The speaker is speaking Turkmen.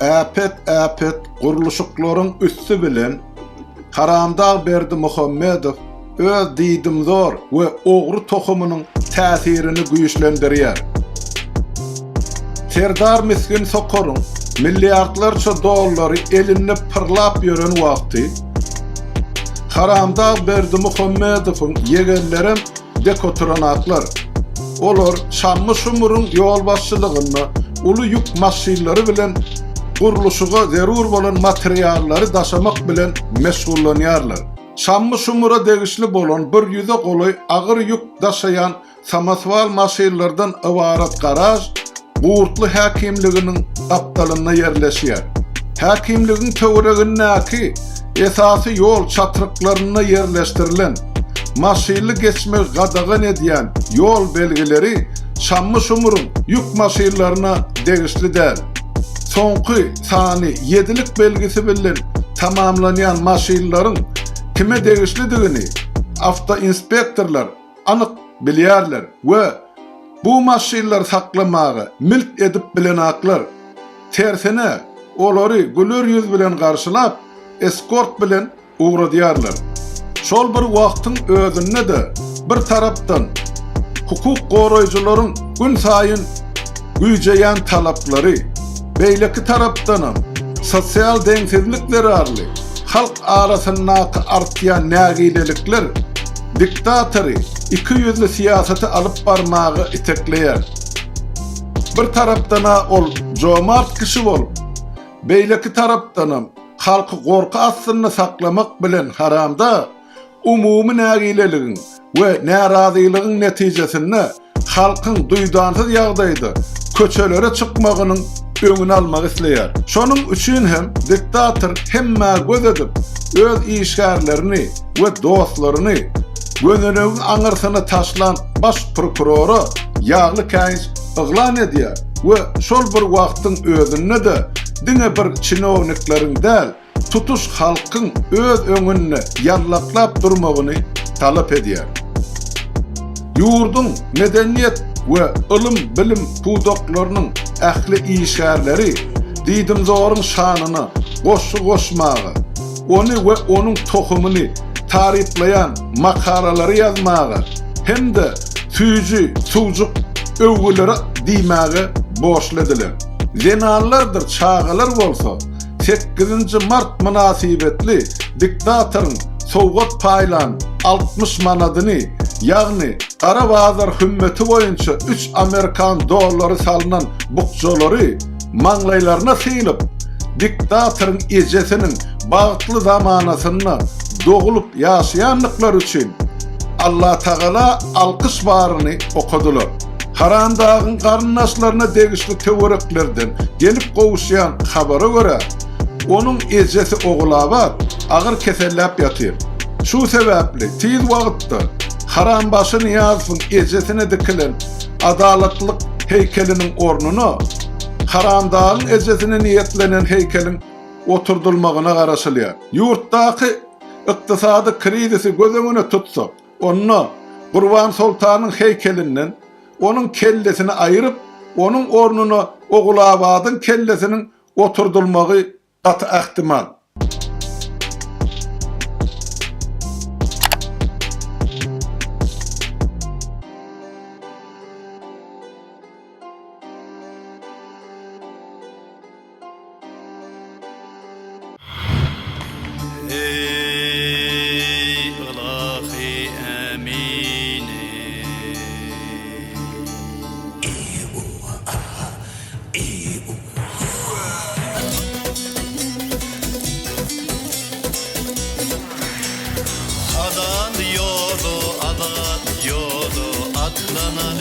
äpet guruluşuklaryň üstü bilen Haramdağ Berdi Muhammedow öz didimzor we ogry tohumynyň täsirini güýçlendirýär. Serdar Miskin Sokoryň milliardlarça dollary elinde pırlap ýören wagty Haramdağ Berdi Muhammedowyň yegenlerim dek oturanaklar. Olar şammy şumuryň ýol başçylygyny uly ýük maşynlary bilen guruluşyga zerur bolan materiallary daşamak bilen meşgullanýarlar. Şammy şumura degişli bolan bir ýüze goly agyr ýük daşayan samaswal maşynlardan ibarat garaj Buğurtlu hakimliginin aptalyna yerleşýär. Hakimligiň töweregindäki esasy ýol çatryklaryna yerleşdirilen maşynly geçmek gadagan edýän ýol belgileri şammy şumuryň ýük maşynlaryna degişli däl. Soňky sany 7lik belgisi bilen tamamlanýan maşynlaryň kime degişlidigini avto inspektorlar anyk bilýärler we bu maşynlar saklamagy milk edip bilen aklar. Tersine olary güler ýüz bilen garşylap eskort bilen uğradýarlar. Şol bir wagtyň özünde de bir tarapdan hukuk goraýjylaryň gün saýyn güýjeýän talaplary, beýleki tarapdan sosial deňsizlikler arly halk arasyndaky artýan nägilelikler diktatory iki yüzlü siyaseti alıp barmagy itekleýär. Bir tarapdan ol jomart kişi bolup, beýleki tarapdan halky gorky astyna saklamak bilen haramda umumy nägileligiň we närazylygyň netijesinde halkyň duýdansyz ýagdaýda köçelere çykmagynyň öňüni almak isleýär. Şonuň üçin hem diktator hemme göz edip öz işgärlerini we dostlaryny gönülüň aňyrsyna taşlan baş prokuroru ýagly käýs yglan edýär we şol bir wagtyň özünde de diňe bir çinownikleriň däl tutuş halkyň öz öňünde ýallaklap durmagyny talap edýär. Ýurdun medeniýet we ilim bilim pudoklarynyň ähli işgärleri didimzoryň şanyny goşmagy, ony we onuň tohumyny tarifleyen makaraları yazmağı hem de tüyücü, sucuk övgüleri diýmäge boşladylar. Jenallardır çağalar bolsa 8. Mart münasibetli diktatorun sowgat paylan 60 manadyny ýagny Ara bazar hümmeti boyunça 3 Amerikan dollary salynan bukçolary maňlaýlaryna sylyp diktatorun ejesinin bagtly zamanasyna doğulup yaşayanlıklar için Allah Teala alkış baryny okudular. Haramdağın garyndaşlaryna degişli töwereklerden gelip gowuşýan habara göre onun ejesi ogulabat agyr kesellap ýatyr. Şu sebäpli tiz wagtda Harambaşy Niýazowyň ejesine dikilen adalatlyk heykeliniň ornuny Haramdağın ejesine niýetlenen heykeliň oturdulmagyna garaşylýar. Ýurtdaky iqtisady krizisi gözüňe tutsak, onu Gurban Sultanyň heykelinden onun kellesini ayırıp, onun ornuny Ogulabadyň kellesiniň oturdulmagy gaty ähtimal. Adan yolu atlanan